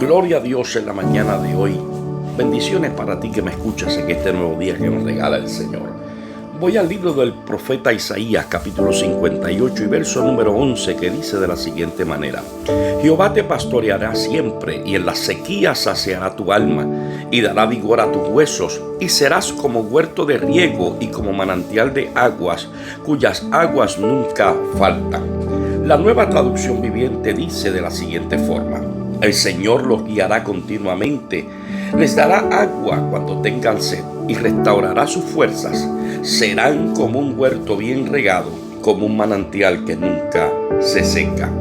Gloria a Dios en la mañana de hoy. Bendiciones para ti que me escuchas en este nuevo día que nos regala el Señor. Voy al libro del profeta Isaías, capítulo 58 y verso número 11, que dice de la siguiente manera: Jehová te pastoreará siempre, y en la sequía saciará tu alma, y dará vigor a tus huesos, y serás como huerto de riego y como manantial de aguas, cuyas aguas nunca faltan. La Nueva Traducción Viviente dice de la siguiente forma: el Señor los guiará continuamente, les dará agua cuando tengan sed y restaurará sus fuerzas. Serán como un huerto bien regado, como un manantial que nunca se seca.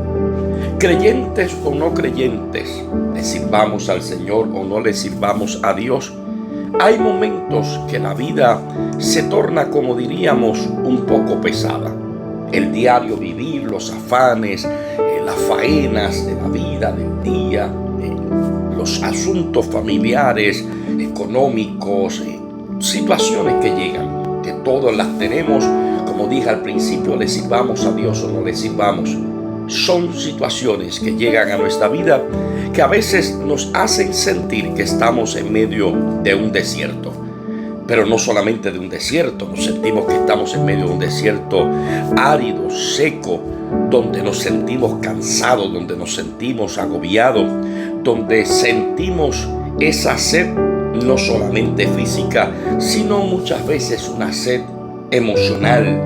Creyentes o no creyentes, le sirvamos al Señor o no le sirvamos a Dios, hay momentos que la vida se torna, como diríamos, un poco pesada. El diario vivir, los afanes, las faenas de la vida, del día, los asuntos familiares, económicos, situaciones que llegan, que todos las tenemos, como dije al principio, le sirvamos a Dios o no le sirvamos. Son situaciones que llegan a nuestra vida que a veces nos hacen sentir que estamos en medio de un desierto. Pero no solamente de un desierto, nos sentimos que estamos en medio de un desierto árido, seco, donde nos sentimos cansados, donde nos sentimos agobiados, donde sentimos esa sed no solamente física, sino muchas veces una sed emocional,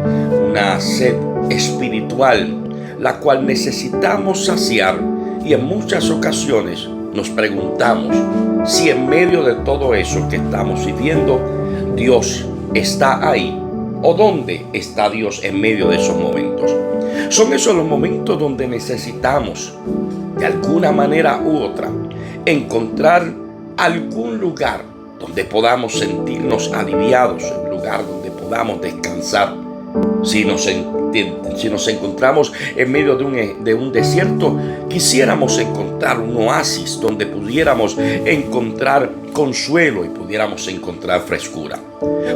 una sed espiritual, la cual necesitamos saciar, y en muchas ocasiones nos preguntamos si en medio de todo eso que estamos viviendo, Dios está ahí, o dónde está Dios en medio de esos momentos. Son esos los momentos donde necesitamos, de alguna manera u otra, encontrar algún lugar donde podamos sentirnos aliviados, un lugar donde podamos descansar. Si nos encontramos en medio de un desierto, quisiéramos encontrar un oasis donde pudiéramos encontrar consuelo y pudiéramos encontrar frescura.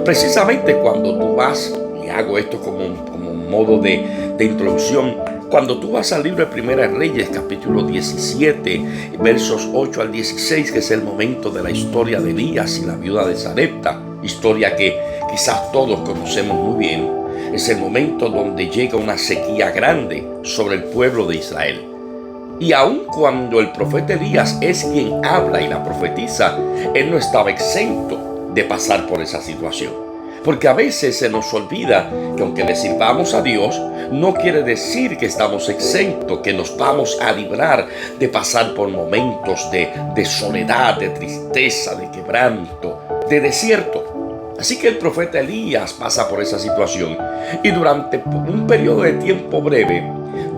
Precisamente cuando tú vas, y hago esto como un modo de introducción, cuando tú vas al libro de Primera de Reyes, capítulo 17, versos 8 al 16, que es el momento de la historia de Elías y la viuda de Sarepta, historia que quizás todos conocemos muy bien. Es el momento donde llega una sequía grande sobre el pueblo de Israel. Y aun cuando el profeta Elías es quien habla y la profetiza, él no estaba exento de pasar por esa situación. Porque a veces se nos olvida que aunque le sirvamos a Dios, no quiere decir que estamos exentos, que nos vamos a librar de pasar por momentos de soledad, de tristeza, de quebranto, de desierto. Así que el profeta Elías pasa por esa situación, y durante un periodo de tiempo breve,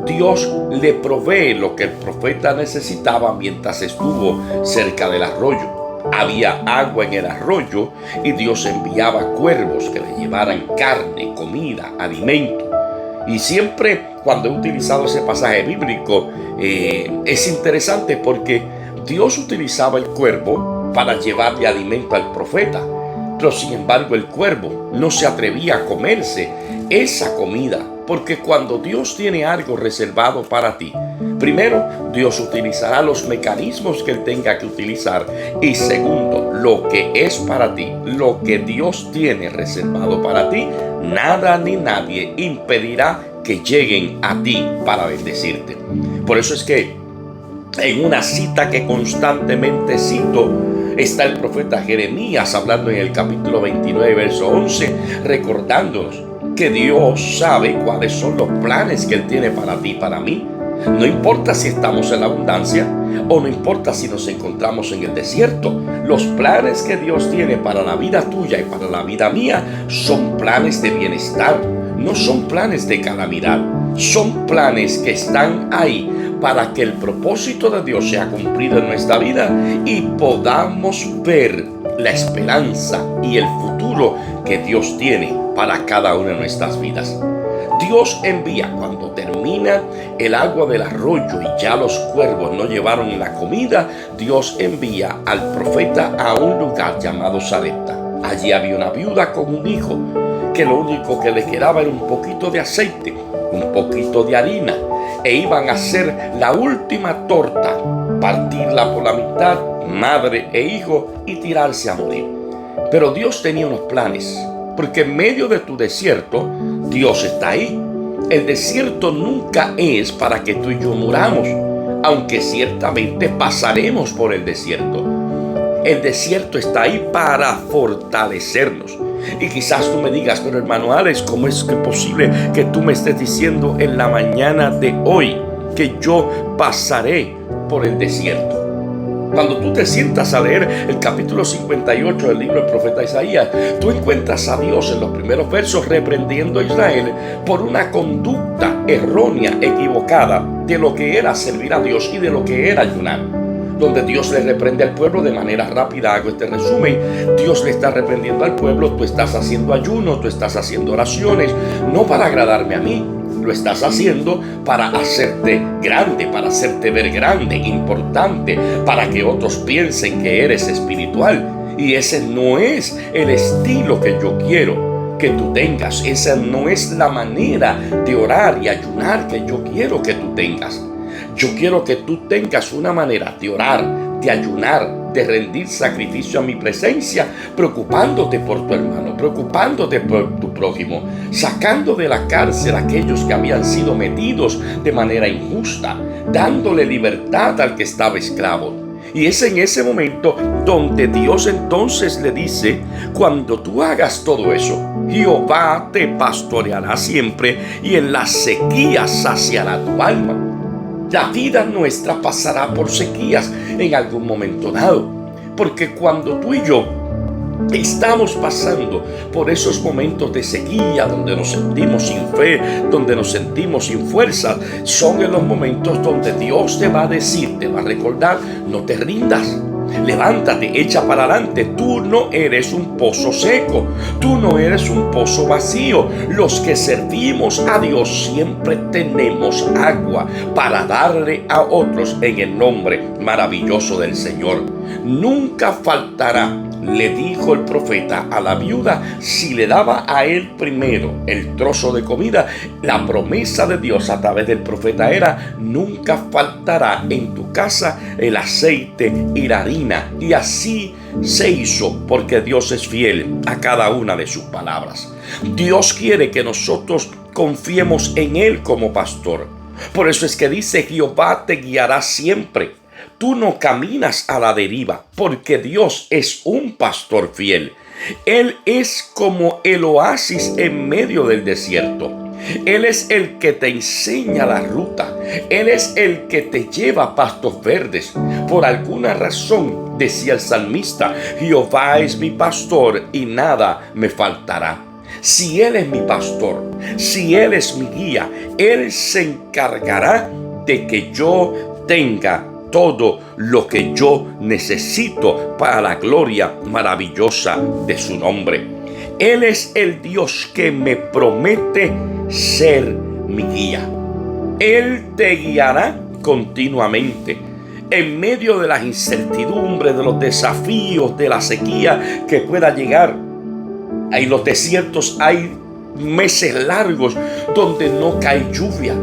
Dios le provee lo que el profeta necesitaba mientras estuvo cerca del arroyo. Había agua en el arroyo y Dios enviaba cuervos que le llevaran carne, comida, alimento. Y siempre cuando he utilizado ese pasaje bíblico, es interesante porque Dios utilizaba el cuervo para llevarle alimento al profeta. Pero sin embargo el cuervo no se atrevía a comerse esa comida, porque cuando Dios tiene algo reservado para ti, primero, Dios utilizará los mecanismos que Él tenga que utilizar, y segundo, lo que es para ti, lo que Dios tiene reservado para ti, nada ni nadie impedirá que lleguen a ti para bendecirte. Por eso es que en una cita que constantemente cito, está el profeta Jeremías hablando en el capítulo 29, verso 11, recordándonos que Dios sabe cuáles son los planes que Él tiene para ti y para mí. No importa si estamos en la abundancia o no importa si nos encontramos en el desierto. Los planes que Dios tiene para la vida tuya y para la vida mía son planes de bienestar, no son planes de calamidad. Son planes que están ahí para que el propósito de Dios sea cumplido en nuestra vida y podamos ver la esperanza y el futuro que Dios tiene para cada una de nuestras vidas. Dios envía, cuando termina el agua del arroyo y ya los cuervos no llevaron la comida, Dios envía al profeta a un lugar llamado Sarepta. Allí había una viuda con un hijo que lo único que le quedaba era un poquito de aceite, un poquito de harina, e iban a hacer la última torta partida partirla por la mitad, madre e hijo, y tirarse a morir. Pero Dios tenía unos planes, porque en medio de tu desierto, Dios está ahí. El desierto nunca es para que tú y yo muramos, aunque ciertamente pasaremos por el desierto. El desierto está ahí para fortalecernos. Y quizás tú me digas, pero hermano Alex, ¿cómo es posible que tú me estés diciendo en la mañana de hoy que yo pasaré por el desierto? Cuando tú te sientas a leer el capítulo 58 del libro del profeta Isaías, tú encuentras a Dios en los primeros versos reprendiendo a Israel por una conducta errónea, equivocada de lo que era servir a Dios y de lo que era ayunar. Donde Dios le reprende al pueblo de manera rápida. Hago este resumen. Dios le está reprendiendo al pueblo: tú estás haciendo ayuno, tú estás haciendo oraciones, no para agradarme a mí, lo estás haciendo para hacerte grande, para hacerte ver grande, importante, para que otros piensen que eres espiritual. Y ese no es el estilo que yo quiero que tú tengas. Esa no es la manera de orar y ayunar que yo quiero que tú tengas. Yo quiero que tú tengas una manera de orar, de ayunar, de rendir sacrificio a mi presencia, preocupándote por tu hermano, preocupándote por tu prójimo, sacando de la cárcel a aquellos que habían sido metidos de manera injusta, dándole libertad al que estaba esclavo. Y es en ese momento donde Dios entonces le dice: cuando tú hagas todo eso, Jehová te pastoreará siempre y en la sequía saciará tu alma. La vida nuestra pasará por sequías en algún momento dado, porque cuando tú y yo estamos pasando por esos momentos de sequía, donde nos sentimos sin fe, donde nos sentimos sin fuerza, son en los momentos donde Dios te va a decir, te va a recordar: no te rindas. Levántate, echa para adelante. Tú no eres un pozo seco, tú no eres un pozo vacío. Los que servimos a Dios siempre tenemos agua para darle a otros en el nombre maravilloso del Señor. Nunca faltará, le dijo el profeta a la viuda, si le daba a él primero el trozo de comida. La promesa de Dios a través del profeta era: nunca faltará en tu casa el aceite y la harina. Y así se hizo, porque Dios es fiel a cada una de sus palabras. Dios quiere que nosotros confiemos en Él como pastor. Por eso es que dice: Jehová te guiará siempre. Tú no caminas a la deriva, porque Dios es un pastor fiel. Él es como el oasis en medio del desierto. Él es el que te enseña la ruta. Él es el que te lleva a pastos verdes. Por alguna razón, decía el salmista: Jehová es mi pastor y nada me faltará. Si Él es mi pastor, si Él es mi guía, Él se encargará de que yo tenga todo lo que yo necesito para la gloria maravillosa de su nombre. Él es el Dios que me promete ser mi guía. Él te guiará continuamente en medio de las incertidumbres, de los desafíos, de la sequía que pueda llegar. En los desiertos hay meses largos donde no cae lluvia.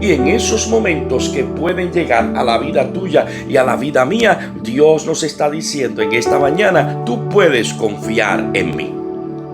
Y en esos momentos que pueden llegar a la vida tuya y a la vida mía, Dios nos está diciendo en esta mañana: tú puedes confiar en mí.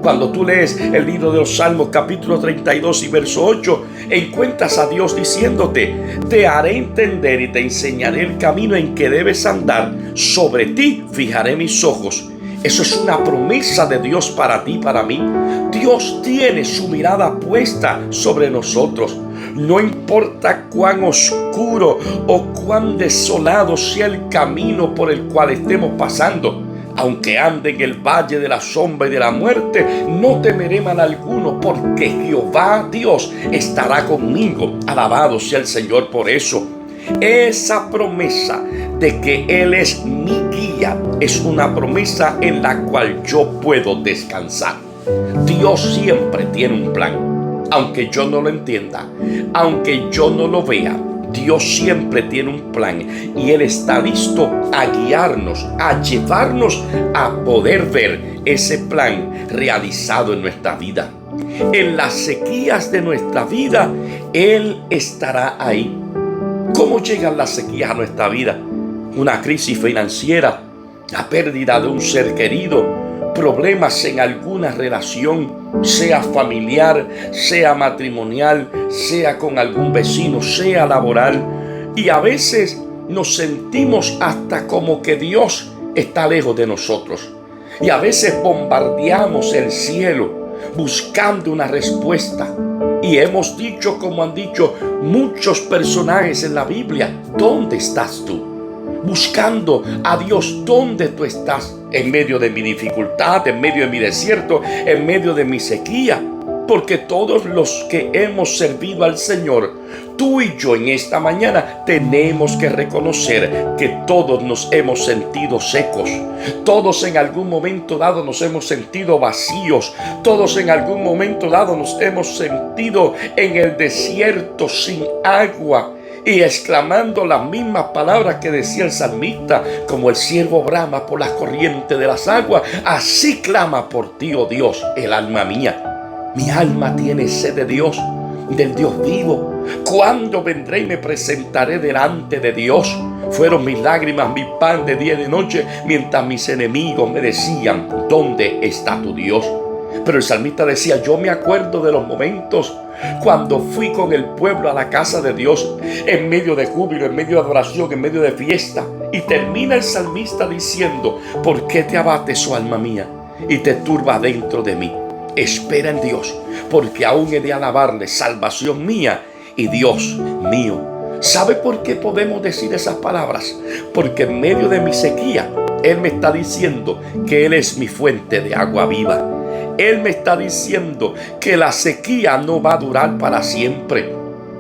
Cuando tú lees el libro de los Salmos capítulo 32 y verso 8, encuentras a Dios diciéndote: te haré entender y te enseñaré el camino en que debes andar. Sobre ti fijaré mis ojos. Eso es una promesa de Dios para ti y para mí. Dios tiene su mirada puesta sobre nosotros. No importa cuán oscuro o cuán desolado sea el camino por el cual estemos pasando. Aunque ande en el valle de la sombra y de la muerte, no temeré mal alguno, porque Jehová Dios estará conmigo. Alabado sea el Señor por eso. Esa promesa de que Él es mi guía es una promesa en la cual yo puedo descansar. Dios siempre tiene un plan, aunque yo no lo entienda, aunque yo no lo vea. Dios siempre tiene un plan y Él está listo a guiarnos, a llevarnos a poder ver ese plan realizado en nuestra vida. En las sequías de nuestra vida, Él estará ahí. ¿Cómo llegan las sequías a nuestra vida? una crisis financiera, la pérdida de un ser querido, problemas en alguna relación, sea familiar, sea matrimonial, sea con algún vecino, sea laboral. Y a veces nos sentimos hasta como que Dios está lejos de nosotros. Y a veces bombardeamos el cielo buscando una respuesta. Y hemos dicho, como han dicho muchos personajes en la Biblia, ¿dónde estás tú? Buscando a Dios, ¿dónde tú estás? En medio de mi dificultad, en medio de mi desierto, en medio de mi sequía. Porque todos los que hemos servido al Señor, tú y yo en esta mañana tenemos que reconocer que todos nos hemos sentido secos. Todos en algún momento dado nos hemos sentido vacíos. Todos en algún momento dado nos hemos sentido en el desierto sin agua. Y exclamando las mismas palabras que decía el salmista, como el siervo brama por las corrientes de las aguas, así clama por ti, oh Dios, el alma mía. Mi alma tiene sed de Dios, del Dios vivo. ¿Cuándo vendré y me presentaré delante de Dios? Fueron mis lágrimas, mi pan de día y de noche, mientras mis enemigos me decían, ¿dónde está tu Dios? Pero el salmista decía, yo me acuerdo de los momentos cuando fui con el pueblo a la casa de Dios, en medio de júbilo, en medio de adoración, en medio de fiesta. Y termina el salmista diciendo, ¿por qué te abates, oh alma mía, y te turba dentro de mí? Espera en Dios, porque aún he de alabarle, salvación mía y Dios mío. ¿Sabe por qué podemos decir esas palabras? Porque en medio de mi sequía, Él me está diciendo que Él es mi fuente de agua viva. Él me está diciendo que la sequía no va a durar para siempre.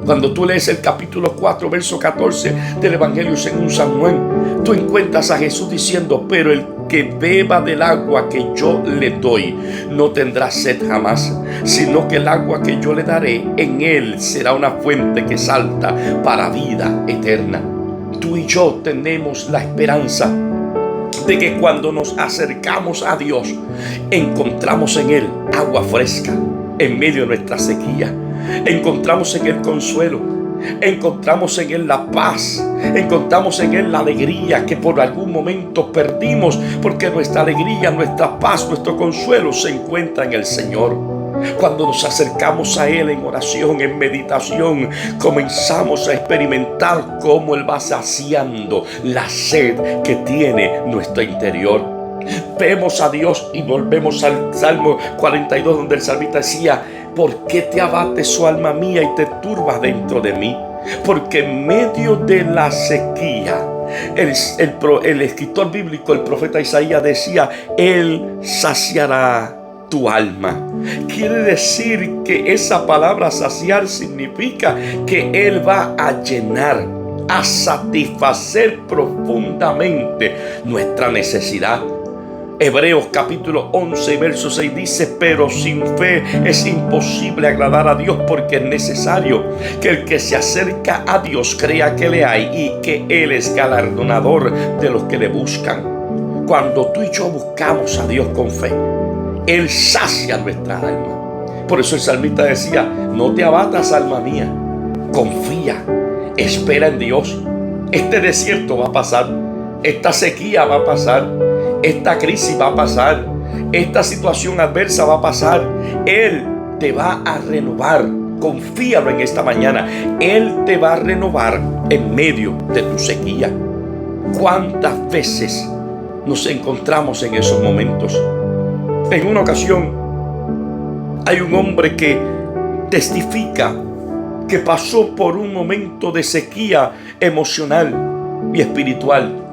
Cuando tú lees el capítulo 4, verso 14 del Evangelio según San Juan, tú encuentras a Jesús diciendo, pero el que beba del agua que yo le doy no tendrá sed jamás, sino que el agua que yo le daré en él será una fuente que salta para vida eterna. Tú y yo tenemos la esperanza de que cuando nos acercamos a Dios, encontramos en Él agua fresca en medio de nuestra sequía. Encontramos en Él consuelo, encontramos en Él la paz, encontramos en Él la alegría que por algún momento perdimos, porque nuestra alegría, nuestra paz, nuestro consuelo se encuentra en el Señor. Cuando nos acercamos a Él en oración, en meditación, comenzamos a experimentar cómo Él va saciando la sed que tiene nuestro interior. Vemos a Dios y volvemos al Salmo 42, donde el salmista decía, ¿por qué te abates, oh alma mía, y te turbas dentro de mí? Porque en medio de la sequía, el escritor bíblico, el profeta Isaías decía, Él saciará tu alma. Quiere decir que esa palabra saciar significa que Él va a llenar, a satisfacer profundamente nuestra necesidad. Hebreos capítulo 11 verso 6 dice, pero sin fe es imposible agradar a Dios, porque es necesario que el que se acerca a Dios crea que le hay y que Él es galardonador de los que le buscan. Cuando tú y yo buscamos a Dios con fe, Él sacia nuestra alma. Por eso el salmista decía, no te abatas, alma mía, confía, espera en Dios. Este desierto va a pasar, esta sequía va a pasar, esta crisis va a pasar, esta situación adversa va a pasar. Él te va a renovar. Confíalo en esta mañana. Él te va a renovar en medio de tu sequía. ¿Cuántas veces nos encontramos en esos momentos? En una ocasión hay un hombre que testifica que pasó por un momento de sequía emocional y espiritual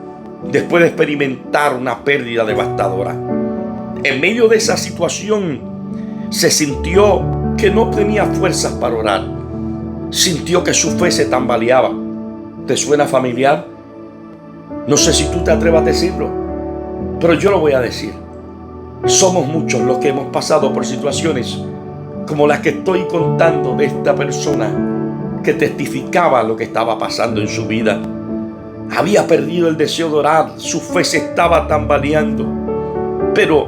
después de experimentar una pérdida devastadora. En medio de esa situación se sintió que no tenía fuerzas para orar. Sintió que su fe se tambaleaba. ¿Te suena familiar? No sé si tú te atrevas a decirlo, pero yo lo voy a decir. Somos muchos los que hemos pasado por situaciones como las que estoy contando de esta persona que testificaba lo que estaba pasando en su vida. Había perdido el deseo de orar, su fe se estaba tambaleando, pero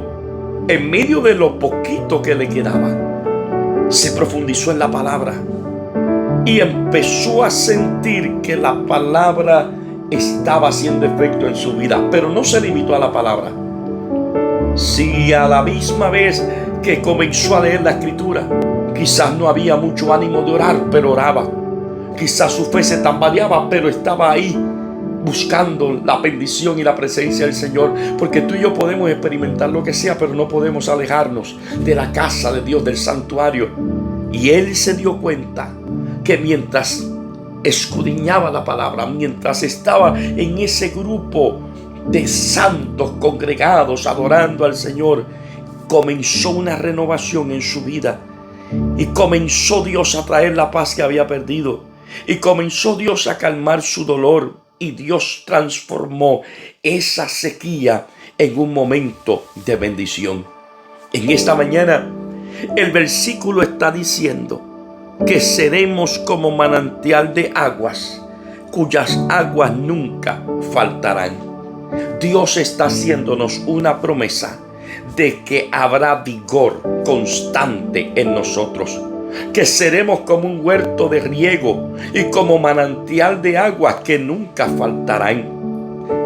en medio de lo poquito que le quedaba, se profundizó en la palabra y empezó a sentir que la palabra estaba haciendo efecto en su vida, pero no se limitó a la palabra. Si a la misma vez que comenzó a leer la escritura, quizás no había mucho ánimo de orar, pero oraba. Quizás su fe se tambaleaba, pero estaba ahí buscando la bendición y la presencia del Señor. Porque tú y yo podemos experimentar lo que sea, pero no podemos alejarnos de la casa de Dios, del santuario. Y él se dio cuenta que mientras escudriñaba la palabra, mientras estaba en ese grupo de santos congregados adorando al Señor, comenzó una renovación en su vida. Y comenzó Dios a traer la paz que había perdido. Y comenzó Dios a calmar su dolor. Y Dios transformó esa sequía en un momento de bendición. En esta mañana, el versículo está diciendo que seremos como manantial de aguas, cuyas aguas nunca faltarán. Dios está haciéndonos una promesa de que habrá vigor constante en nosotros, que seremos como un huerto de riego y como manantial de aguas que nunca faltarán.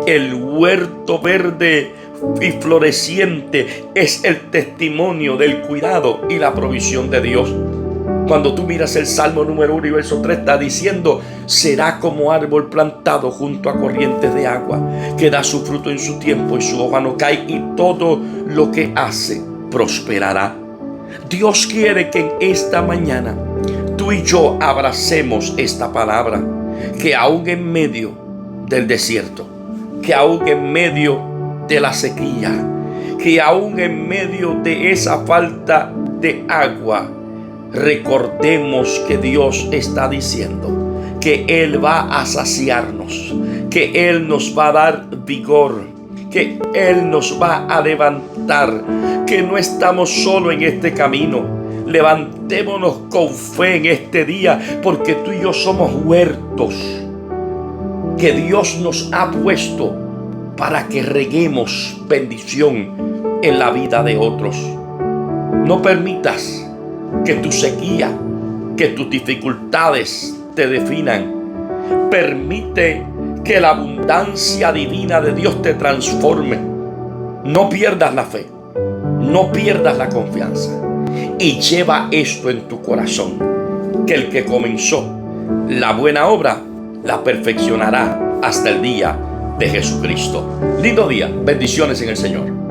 El huerto verde y floreciente es el testimonio del cuidado y la provisión de Dios. Cuando tú miras el Salmo número 1 y verso 3, está diciendo: será como árbol plantado junto a corrientes de agua, que da su fruto en su tiempo y su hoja no cae, y todo lo que hace prosperará. Dios quiere que en esta mañana tú y yo abracemos esta palabra, que aún en medio del desierto, que aún en medio de la sequía, que aún en medio de esa falta de agua, recordemos que Dios está diciendo que Él va a saciarnos, que Él nos va a dar vigor, que Él nos va a levantar, que no estamos solo en este camino. Levantémonos con fe en este día, porque tú y yo somos huertos que Dios nos ha puesto para que reguemos bendición en la vida de otros. No permitas que tu sequía, que tus dificultades te definan. Permite que la abundancia divina de Dios te transforme. No pierdas la fe, no pierdas la confianza, y lleva esto en tu corazón, que el que comenzó la buena obra la perfeccionará hasta el día de Jesucristo. Lindo día, bendiciones en el Señor.